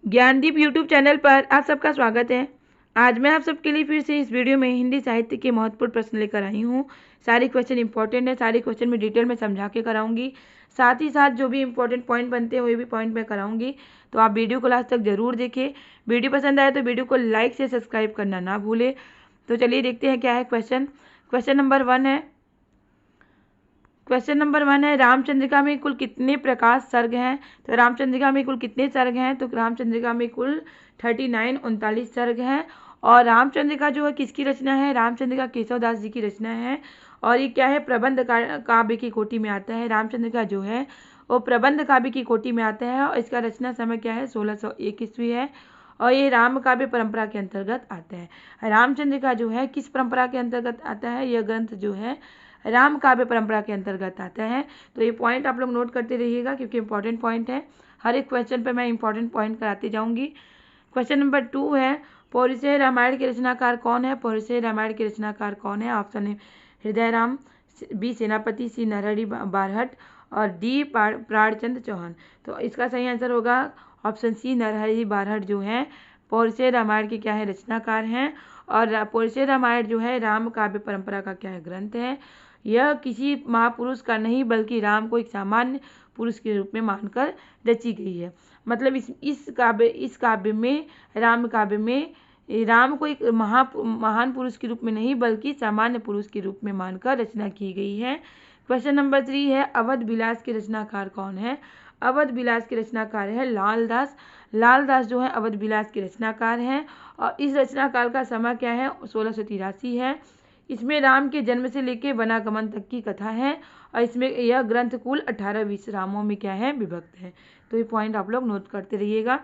Gyandeep YouTube channel पर आप सबका स्वागत है। आज मैं आप सबके लिए फिर से इस वीडियो में हिंदी साहित्य के महत्वपूर्ण प्रश्न लेकर आई हूँ। सारे क्वेश्चन इंपॉर्टेंट है, सारे क्वेश्चन में डिटेल में समझा के कराऊंगी। साथ ही साथ जो भी इंपॉर्टेंट पॉइंट बनते हैं वो भी पॉइंट मैं कराऊंगी, तो आप वीडियो को लास्ट तक जरूर देखें। वीडियो पसंद आए तो वीडियो को लाइक से सब्सक्राइब करना ना भूले। तो चलिए देखते हैं क्या है क्वेश्चन। क्वेश्चन नंबर 1 है रामचंद्रिका में कुल कितने प्रकाश सर्ग हैं। तो रामचंद्रिका में कुल कितने सर्ग हैं, तो रामचंद्रिका में कुल 39 सर्ग हैं। और रामचंद्रिका जो है किसकी रचना है, रामचंद्रिका केशवदास जी की रचना है। और ये क्या है, प्रबंध काव्य की कोटि में आता है। रामचंद्रिका जो है वो प्रबंध काव्य की कोटि में आता है और इसका रचना समय क्या है, 1601 ईस्वी है। और ये राम काव्य परंपरा के अंतर्गत आता है। रामचंद्रिका जो है किस परंपरा के अंतर्गत आता है, यह ग्रंथ जो है राम काव्य परंपरा के अंतर्गत आता है। तो ये पॉइंट आप लोग नोट करते रहिएगा क्योंकि इंपॉर्टेंट पॉइंट है। हर एक क्वेश्चन पे मैं इंपॉर्टेंट पॉइंट कराती जाऊंगी। क्वेश्चन नंबर 2 है पौरुषेय रामायण के रचनाकार कौन है। पौरुषेय रामायण के रचनाकार कौन है। ऑप्शन है हृदय राम, बी सेनापति, सी नरहरि बारहट और डी प्राणचंद्र चौहान। तो इसका सही आंसर होगा ऑप्शन सी, नरहरि बारहट जो है पौरुषेय रामायण के क्या है, रचनाकार हैं। और पौरुषेय रामायण जो है राम काव्य परंपरा का क्या है, ग्रंथ है। यह किसी महापुरुष का नहीं बल्कि राम को एक सामान्य पुरुष के रूप में मानकर रची गई है। मतलब इस काव्य में, राम काव्य में राम को एक महान पुरुष के रूप में नहीं बल्कि सामान्य पुरुष के रूप में मानकर रचना की गई है। क्वेश्चन नंबर 3 है अवध विलास के रचनाकार कौन है। अवध विलास के रचनाकार है लालदास। लालदास जो है अवध विलास के रचनाकार हैं और इस रचनाकाल का समय क्या है, 1683 है। इसमें राम के जन्म से लेकर वनागमन तक की कथा है और इसमें यह ग्रंथ कुल 18 विश्रामों में क्या है, विभक्त है। तो ये पॉइंट आप लोग नोट करते रहिएगा।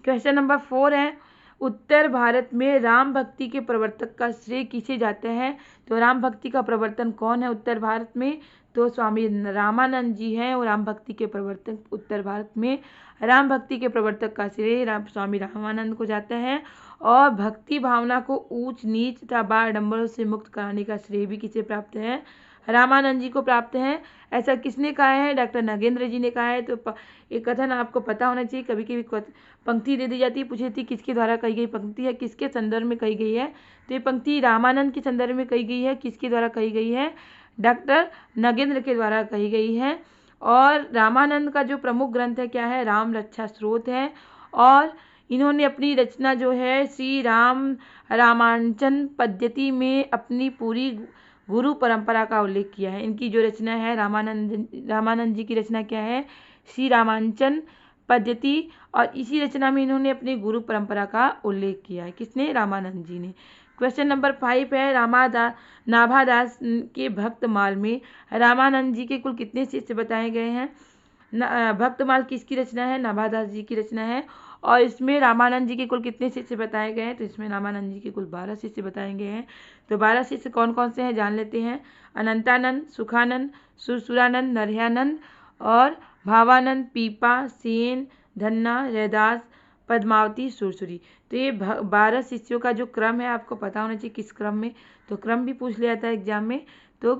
क्वेश्चन नंबर 4 है उत्तर भारत में राम भक्ति के प्रवर्तक का श्रेय किसे जाता है। तो राम भक्ति का प्रवर्तन कौन है उत्तर भारत में, तो स्वामी रामानंद जी हैं और राम भक्ति के प्रवर्तक उत्तर भारत में। राम भक्ति के प्रवर्तक का श्रेय स्वामी रामानंद को जाता है। और भक्ति भावना को ऊंच नीच तथा बाड़ंबरों से मुक्त कराने का श्रेय भी किसे प्राप्त है, रामानंद जी को प्राप्त है। ऐसा किसने कहा है, डॉक्टर नगेंद्र जी ने कहा है। तो ये कथन आपको पता होना चाहिए। कभी कभी पंक्ति दे दी जाती है, पूछी थी किसके द्वारा कही गई पंक्ति है, किसके संदर्भ में कही गई है। तो ये पंक्ति रामानंद के संदर्भ में कही गई है। किसके द्वारा कही गई है, डॉक्टर नगेंद्र के द्वारा कही गई है। और रामानंद का जो प्रमुख ग्रंथ है क्या है, राम रक्षा स्रोत है। और इन्होंने अपनी रचना जो है श्री राम रामांचन पद्धति में अपनी पूरी गुरु परंपरा का उल्लेख किया है। इनकी जो रचना है रामानंद जी की रचना क्या है, श्री रामांचन पद्धति। और इसी रचना में इन्होंने अपनी गुरु परंपरा का उल्लेख किया है। किसने, रामानंद जी ने। क्वेश्चन नंबर 5 है नाभादास के भक्तमाल में रामानंद जी के कुल कितने शिष्य बताए गए हैं। भक्तमाल किसकी रचना है, नाभादास जी की रचना है। और इसमें रामानंद जी के कुल कितने शिष्य बताए गए हैं, तो इसमें रामानंद जी के कुल 12 शिष्य बताए गए हैं। तो 12 शिष्य कौन कौन से हैं जान लेते हैं। अनंतानंद, सुखानंद, सुरसुरानंद, नरहयानंद और भावानंद, पीपा, सेन, धन्ना, रैदास, पद्मावती, सुरसुरी। तो ये 12 शिष्यों का जो क्रम है आपको पता होना चाहिए किस क्रम में, तो क्रम भी पूछ लिया जाता है एग्जाम में। तो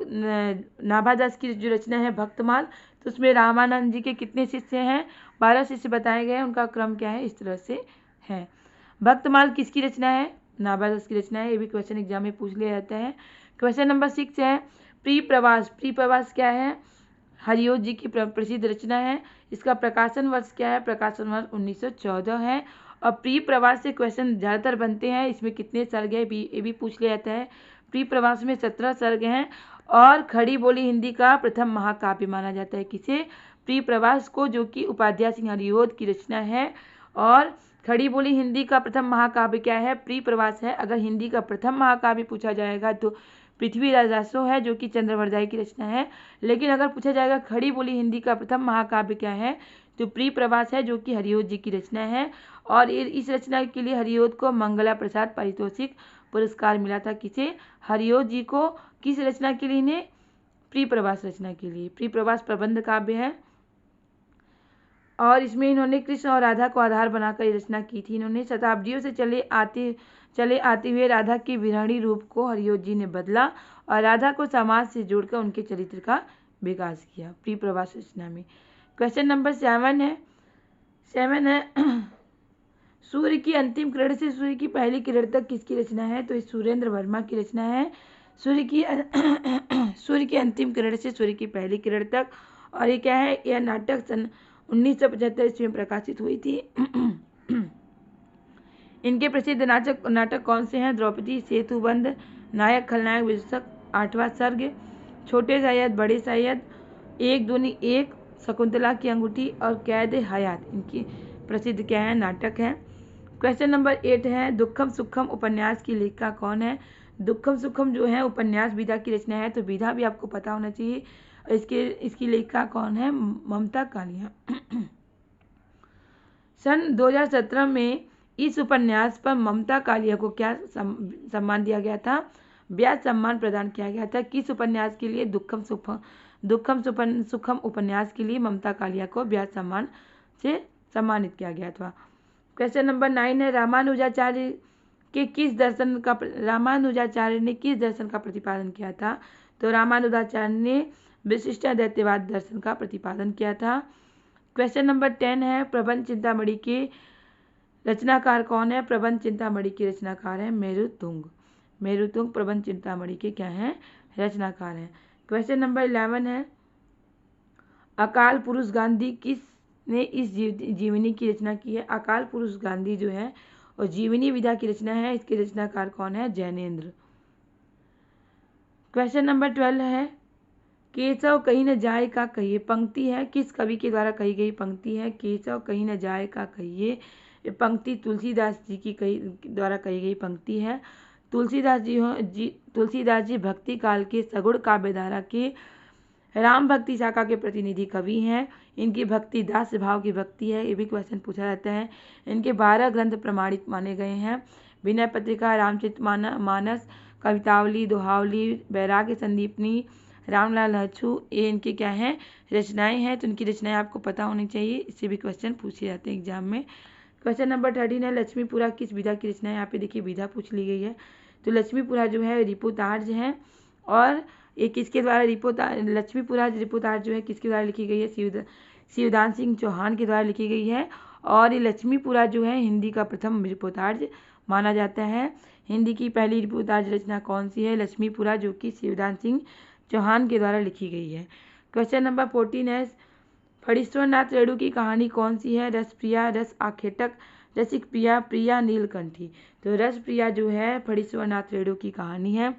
नाभादास की जो रचना है भक्तमाल, तो उसमें रामानंद जी के कितने शिष्य हैं, 12 शिष्य बताए गए हैं। उनका क्रम क्या है, इस तरह से है। भक्तमाल किसकी रचना है, नाभादास की रचना है। ये भी क्वेश्चन एग्जाम में पूछ लिया जाता है। क्वेश्चन नंबर 6 है प्री प्रवास। प्री प्रवास क्या है, हरिओत जी की प्रसिद्ध रचना है। इसका प्रकाशन वर्ष क्या है, प्रकाशन वर्ष 1914 है। और प्री प्रवास से क्वेश्चन ज़्यादातर बनते हैं। इसमें कितने सर्ग है ये भी पूछ लिया जाता है। प्री प्रवास में 17 सर्ग हैं। और खड़ी बोली हिंदी का प्रथम महाकाव्य माना जाता है किसे, प्री प्रवास को, जो कि उपाध्याय सिंह हरिओत की रचना है। और खड़ी बोली हिंदी का प्रथम महाकाव्य क्या है, प्री प्रवास है। अगर हिंदी का प्रथम महाकाव्य पूछा जाएगा तो पृथ्वीराज रासो है, जो कि चंद्रवरदाई की रचना है। लेकिन अगर पूछा जाएगा खड़ी बोली हिंदी का प्रथम महाकाव्य क्या है, तो प्री प्रवास है, जो कि हरिओत जी की रचना है। और इस रचना के लिए हरिओत को मंगला प्रसाद पारितोषिक पुरस्कार मिला था। किसे, हरिओत जी को। किस रचना के लिए, इन्हें प्री प्रवास रचना के लिए। प्री प्रवास प्रबंध काव्य है और इसमें इन्होंने कृष्ण और राधा को आधार बनाकर रचना की थी। इन्होंने शताब्दियों से चले आते हुए राधा के विरहणी रूप को हरिओत जी ने बदला और राधा को समाज से जोड़कर उनके चरित्र का विकास किया प्री प्रवास रचना में। क्वेश्चन नंबर 7 है सूर्य की अंतिम किरण से सूर्य की पहली किरण तक किसकी रचना है? तो ये सुरेंद्र वर्मा की रचना है। सूर्य की अंतिम किरण से सूर्य की पहली किरण तक। और ये क्या है? यह नाटक सन 1975 ईस्वी में प्रकाशित हुई थी। इनके प्रसिद्ध नाटक कौन से हैं? द्रौपदी, सेतुबंध, नायक खलनायक विदूषक, 8वां सर्ग, छोटे सैयद, बड़े सैयद, एक दूनी एक, शकुंतला की अंगूठी और कैद हयात इनकी प्रसिद्ध क्या है? नाटक है। क्वेश्चन नंबर 8 है, दुखम सुखम उपन्यास की लेखिका कौन है? दुखम सुखम जो है उपन्यास विधा की रचना है, तो विधा भी आपको पता होना चाहिए। इसकी लेखिका कौन है? ममता कालिया। सन 2017 में इस उपन्यास पर ममता कालिया को क्या सम्मान दिया गया था? व्यास सम्मान प्रदान किया गया था। किस उपन्यास के लिए? दुखम सुखम उपन्यास के लिए ममता कालिया को व्यास सम्मान से सम्मानित किया गया था। क्वेश्चन नंबर 9 है, रामानुजाचार्य ने किस दर्शन का प्रतिपादन किया था? तो रामानुजाचार्य ने विशिष्टाद्वैतवाद दर्शन का प्रतिपादन किया था। क्वेश्चन नंबर 10 है, प्रबंध चिंतामणि के रचनाकार कौन है? प्रबंध चिंतामणि के रचनाकार है मेरुतुंग प्रबंध चिंतामणि के क्या हैं? रचनाकार हैं। क्वेश्चन नंबर 11 है, अकाल पुरुष गांधी किसने इस जीवनी की रचना की है? अकाल पुरुष गांधी जो है और जीवनी विधा की रचना है, इसके रचनाकार कौन है? जैनेन्द्र। क्वेश्चन नंबर 12 है, केशव कहीं न जाए का कहिए पंक्ति है, किस कवि के द्वारा कही गई पंक्ति है? केशव कहीं न जाए का कहिए, ये पंक्ति तुलसीदास जी की द्वारा कही गई पंक्ति है। तुलसीदास जी भक्ति काल के सगुण काव्यधारा के राम भक्ति शाखा के प्रतिनिधि कवि हैं। इनकी भक्ति दास भाव की भक्ति है, ये भी क्वेश्चन पूछा जाता है। इनके 12 ग्रंथ प्रमाणित माने गए हैं। विनय पत्रिका, रामचरितमानस, कवितावली, दोहावली, वैराग्य संदीपनी, रामलाल हच्छू, ये इनके क्या हैं? रचनाएं हैं। तो इनकी रचनाएं आपको पता होनी चाहिए, इससे भी क्वेश्चन पूछे जाते हैं एग्जाम में। क्वेश्चन नंबर 13 है, लक्ष्मीपुरा किस विधा की रचना है? यहाँ पे देखिए विधा पूछ ली गई है। तो लक्ष्मीपुरा जो है रिपुतार्ज है, और ये किसके द्वारा लक्ष्मीपुरा रिपुतार्ज जो है किसके द्वारा लिखी गई है? शिवदान सिंह चौहान के द्वारा लिखी गई है। और ये लक्ष्मीपुरा जो है हिंदी का प्रथम रिपुतार्ज माना जाता है। हिंदी की पहली रिपुतार्ज रचना कौन सी है? लक्ष्मीपुरा, जो कि शिवदान सिंह चौहान के द्वारा लिखी गई है। क्वेश्चन नंबर 14 है, फणीश्वरनाथ रेणु की कहानी कौन सी है? रसप्रिया, रस आखेटक, रसिक प्रिया, प्रिया नीलकंठी। तो रसप्रिया जो है फणीश्वरनाथ रेणु की कहानी है।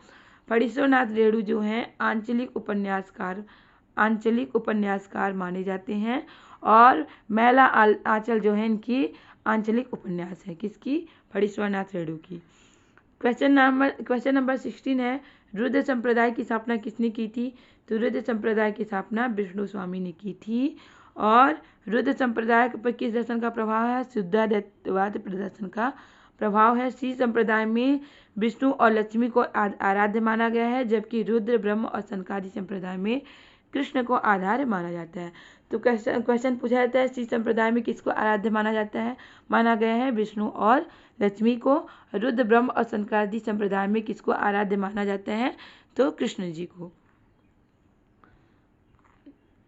फणीश्वरनाथ रेणु जो है आंचलिक उपन्यासकार माने जाते हैं। और मैला आंचल जो है इनकी आंचलिक उपन्यास है, किसकी? फणीश्वरनाथ रेणु की। क्वेश्चन नंबर 16 है, रुद्र संप्रदाय की स्थापना किसने की थी? तो रुद्र संप्रदाय की स्थापना विष्णु स्वामी ने की थी। और रुद्र संप्रदाय पर किस दर्शन का प्रभाव है? शुद्धाद्वैतवाद दर्शन का प्रभाव है। श्री संप्रदाय में विष्णु और लक्ष्मी को आराध्य माना गया है, जबकि रुद्र, ब्रह्म और सनकादि संप्रदाय में कृष्ण को आधार्य माना जाता है। तो क्वेश्चन पूछा जाता है, श्री संप्रदाय में किसको आराध्य माना गया है? विष्णु और लक्ष्मी को। रुद्र, ब्रह्म और सनकादि संप्रदाय में किसको आराध्य माना जाता है? तो कृष्ण जी को।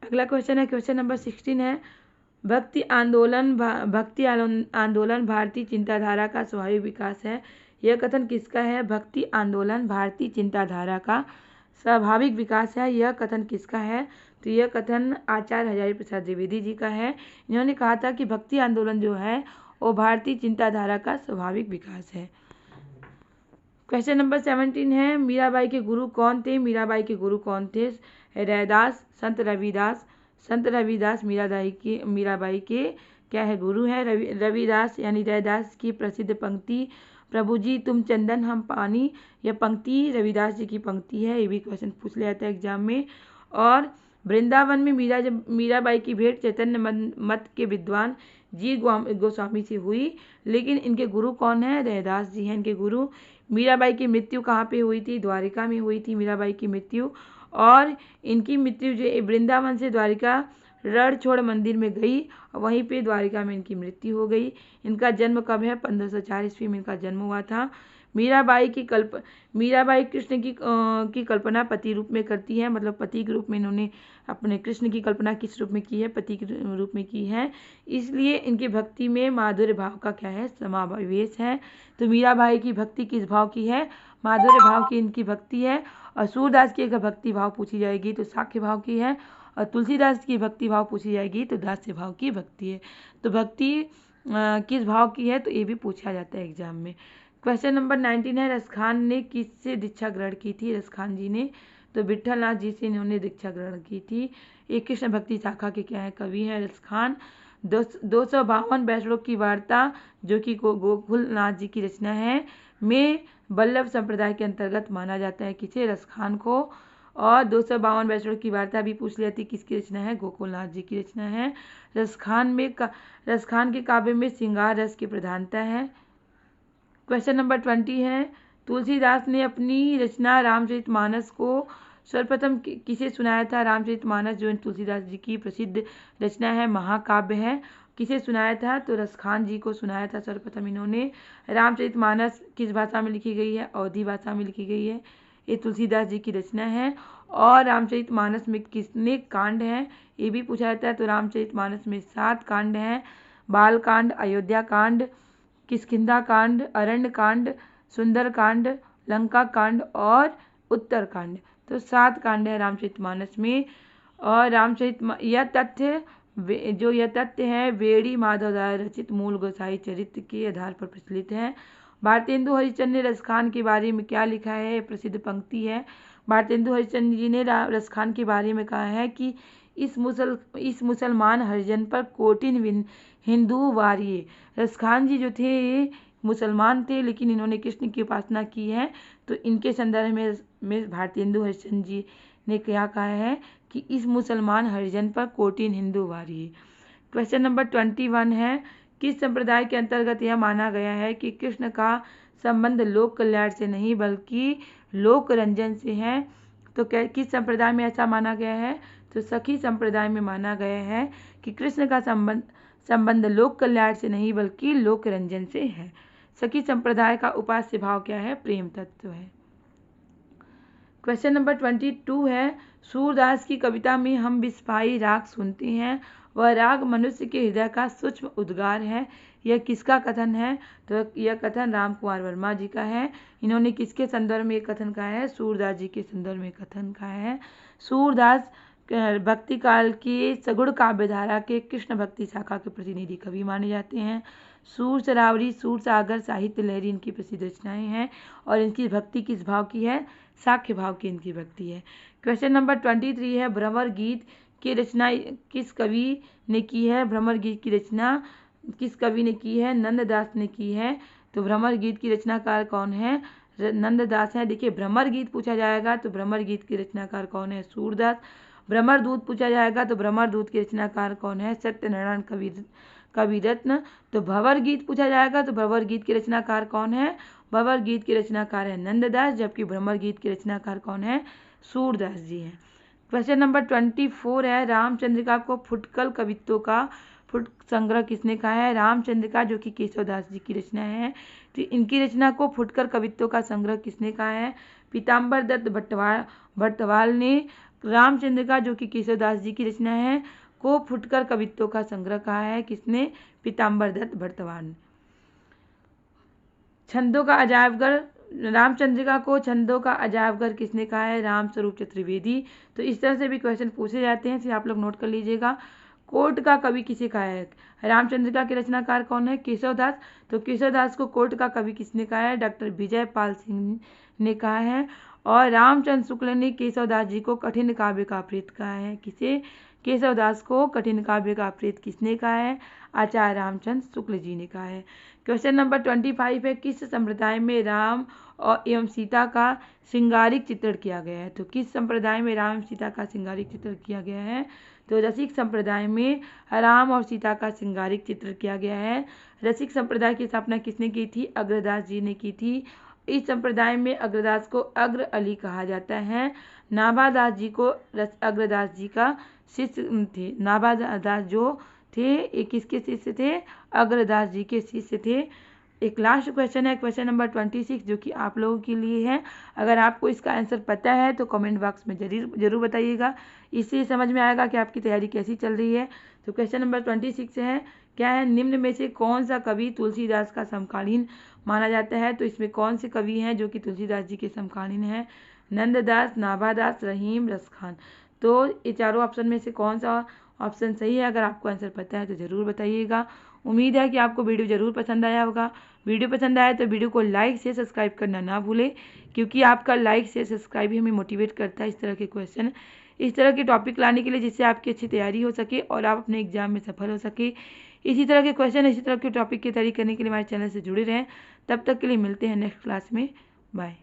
अगला क्वेश्चन है, क्वेश्चन नंबर 16 है, भक्ति आंदोलन भारतीय चिंताधारा का स्वाभाविक विकास है। यह कथन किसका है? भक्ति आंदोलन भारतीय चिंताधारा का स्वाभाविक विकास है। यह कथन किसका है? तो यह कथन आचार्य हजारी प्रसाद द्विवेदी जी का है। इन्होंने कहा था कि भक्ति आंदोलन जो है वो भारतीय चिंताधारा का स्वाभाविक विकास है। क्वेश्चन नंबर 17 है, मीराबाई के गुरु कौन थे? मीराबाई के गुरु कौन थे? रैदास, संत रविदास मीराबाई के क्या है? गुरु है। रविदास यानी रैदास की प्रसिद्ध पंक्ति, प्रभु जी तुम चंदन हम पानी, यह पंक्ति रविदास जी की पंक्ति है। ये भी क्वेश्चन पूछ लिया जाता है एग्जाम में। और वृंदावन में मीराबाई की भेंट चैतन्य मत के विद्वान जी गोस्वामी से हुई, लेकिन इनके गुरु कौन है? रैदास जी हैं इनके गुरु। मीराबाई की मृत्यु कहाँ पे हुई थी? द्वारिका में हुई थी मीराबाई की मृत्यु। और इनकी मृत्यु जो वृंदावन से द्वारिका रणछोड़ मंदिर में गई और वहीं पे द्वारिका में इनकी मृत्यु हो गई। इनका जन्म कब है? 1504 ईस्वी में इनका जन्म हुआ था। मीराबाई कृष्ण की कल्पना पति रूप में करती है, मतलब पति के रूप में इन्होंने अपने कृष्ण की कल्पना किस रूप में की है? पति के रूप में की है। इसलिए इनकी भक्ति में माधुर्य भाव का क्या है? समावेश है। तो मीराबाई की भक्ति किस भाव की है? माधुर्य भाव की इनकी भक्ति है। और सूरदास की अगर भक्ति भाव पूछी जाएगी तो साख्य भाव की है, और तुलसीदास की भक्ति भाव पूछी जाएगी तो दास्य भाव की भक्ति है। तो भक्ति किस भाव की है? तो ये भी पूछा जाता है एग्जाम में। क्वेश्चन नंबर 19 है, रसखान ने किससे दीक्षा ग्रहण की थी? रसखान जी ने तो विठल नाथ जी से इन्होंने दीक्षा ग्रहण की थी। एक कृष्ण भक्ति शाखा के क्या है? कवि हैं रसखान। 252 बैसलों की वार्ता जो कि गोकुल नाथ जी की रचना है, में बल्लभ संप्रदाय के अंतर्गत माना जाता है किसे? रसखान को। और 252 बैसलों की वार्ता भी पूछ ली जाती, किसकी रचना है? गोकुलनाथ जी की रचना है। रसखान के काव्य में श्रृंगार रस की प्रधानता है। क्वेश्चन नंबर 20 है, तुलसीदास ने अपनी रचना रामचरितमानस को सर्वप्रथम किसे सुनाया था? रामचरितमानस जो तुलसीदास जी की प्रसिद्ध रचना है, महाकाव्य है, किसे सुनाया था? तो रसखान जी को सुनाया था सर्वप्रथम इन्होंने। रामचरितमानस किस भाषा में लिखी गई है? अवधी भाषा में लिखी गई है। ये तुलसीदास जी की रचना है। और रामचरितमानस में कितने कांड हैं? ये भी पूछा जाता है। तो रामचरितमानस में 7 कांड हैं। बाल कांड, अयोध्या कांड, किष्किंधा कांड, अरण्य कांड, सुंदर कांड, लंका कांड और उत्तर कांड। तो 7 कांड है रामचरितमानस में। और यह तथ्य है वेड़ी माधव द्वारा रचित मूल गोसाई चरित्र के आधार पर प्रचलित है। भारतेंदु हरिश्चंद्र ने रसखान के बारे में क्या लिखा है? प्रसिद्ध पंक्ति है। भारतेंदु हरिश्चंद्र जी ने रसखान के बारे में कहा है कि इस मुसलमान हरिजन पर कोटिन हिंदू वारिये। रसखान जी जो थे मुसलमान थे, लेकिन इन्होंने कृष्ण की उपासना की है। तो इनके संदर्भ में भारतेंदु हरिश्चंद्र जी ने क्या कहा है कि इस मुसलमान हरिजन पर कोटिन हिंदू वारिये। क्वेश्चन नंबर 21 है, किस संप्रदाय के अंतर्गत यह माना गया है कि कृष्ण का संबंध लोक कल्याण से नहीं बल्कि लोक रंजन से है? तो किस संप्रदाय में ऐसा माना गया है? तो सखी संप्रदाय में माना गया है कि कृष्ण का संबंध लोक कल्याण से नहीं बल्कि लोक रंजन से है। सखी संप्रदाय का उपास्य भाव क्या है? प्रेम तत्व है। क्वेश्चन नंबर 22 है, सूरदास की कविता में हम बिस्पाई राग सुनते हैं, वह राग मनुष्य के हृदय का सूक्ष्म उद्गार है। यह किसका कथन है? तो यह कथन राम कुमार वर्मा जी का है। इन्होंने किसके संदर्भ में कथन कहा है? सूरदास जी के संदर्भ में कथन कहा है। सूरदास भक्ति काल के सगुण काव्य धारा के कृष्ण भक्ति शाखा के प्रतिनिधि कवि माने जाते हैं। सूर सरावरी, सूर सागर, साहित्य लहरी इनकी प्रसिद्ध रचनाएं हैं। और इनकी भक्ति किस भाव की है? साख्य भाव की इनकी भक्ति है। क्वेश्चन नंबर 23 है, भ्रमर गीत की रचना किस कवि ने की है? भ्रमर गीत की रचना किस कवि ने की है? नंददास ने की है। तो भ्रमर गीत की रचनाकार कौन है? नंददास है। देखिए, भ्रमर गीत पूछा जाएगा तो भ्रमर गीत की रचनाकार कौन है? सूरदास। भ्रमर दूत पूछा जाएगा तो भ्रमर दूत के रचनाकार कौन है? सत्यनारायण कविरत्न। तो भंवर गीत पूछा जाएगा तो भंवर गीत के रचनाकार कौन है? भंवर गीत के रचनाकार है नंददास, जबकि भ्रमर गीत के रचनाकार कौन है? सूरदास जी हैं। क्वेश्चन नंबर 24 है, रामचंद्रिका को फुटकल कवित्वों का संग्रह किसने कहा है? रामचंद्रिका जो कि केशवदास जी की रचना है, तो इनकी रचना को फुटकर कवित्वों का संग्रह किसने कहा है? पीताम्बर दत्त भट्टवाल ने रामचंद्रिका जो कि केशवदास जी की रचना है को फुटकर कवित्वों का संग्रह कहा है। किसने? पीताम्बर दत्त भट्टवाल। छंदों का अजायबघर, रामचंद्रिका को छंदों का अजायबघर किसने कहा है? रामस्वरूप चतुर्वेदी। तो इस तरह से भी क्वेश्चन पूछे जाते हैं, फिर आप लोग नोट कर लीजिएगा। कोर्ट का कवि किसे कहा है? रामचंद्रिका के रचनाकार कौन है? केशवदास। तो केशवदास को कोर्ट का कवि किसने कहा है? डॉक्टर विजय पाल सिंह ने कहा है। और रामचंद्र शुक्ल ने केशवदास जी को कठिन काव्य का प्रेत कहा है। किसे? केशवदास को कठिन काव्य का प्रेत किसने कहा है? आचार्य रामचंद्र शुक्ल जी ने कहा है। क्वेश्चन नंबर 25 है, किस संप्रदाय में राम और एवं सीता का श्रृंगारिक चित्रण किया गया है? तो किस संप्रदाय में राम सीता का श्रृंगारिक चित्रण किया गया है? तो रसिक संप्रदाय में राम और सीता का श्रृंगारिक चित्र किया गया है। रसिक संप्रदाय की स्थापना किसने की थी? अग्रदास जी ने की थी। इस संप्रदाय में अग्रदास को अग्र अली कहा जाता है। नाभादास जी को अग्रदास जी का शिष्य थे। नाभादास जो थे ये किसके शिष्य थे? अग्रदास जी के शिष्य थे। एक लास्ट क्वेश्चन है, क्वेश्चन नंबर 26, जो कि आप लोगों के लिए है। अगर आपको इसका आंसर पता है तो कमेंट बॉक्स में जरूर बताइएगा। इससे समझ में आएगा कि आपकी तैयारी कैसी चल रही है। तो क्वेश्चन नंबर 26 है, क्या है? निम्न में से कौन सा कवि तुलसीदास का समकालीन माना जाता है? तो इसमें कौन से कवि हैं जो कि तुलसीदास जी के समकालीन हैं? नंददास, नाभादास, रहीम, रसखान। तो ये चारों ऑप्शन में से कौन सा ऑप्शन सही है? अगर आपको आंसर पता है तो ज़रूर बताइएगा। उम्मीद है कि आपको वीडियो ज़रूर पसंद आया होगा। वीडियो पसंद आया तो वीडियो को लाइक से सब्सक्राइब करना ना भूलें, क्योंकि आपका लाइक से सब्सक्राइब ही हमें मोटिवेट करता है इस तरह के क्वेश्चन, इस तरह के टॉपिक लाने के लिए, जिससे आपकी अच्छी तैयारी हो सके और आप अपने एग्जाम में सफल हो सके। इसी तरह के क्वेश्चन, इसी तरह के टॉपिक की तैयारी करने के लिए हमारे चैनल से जुड़े रहें। तब तक के लिए मिलते हैं नेक्स्ट क्लास में। बाय।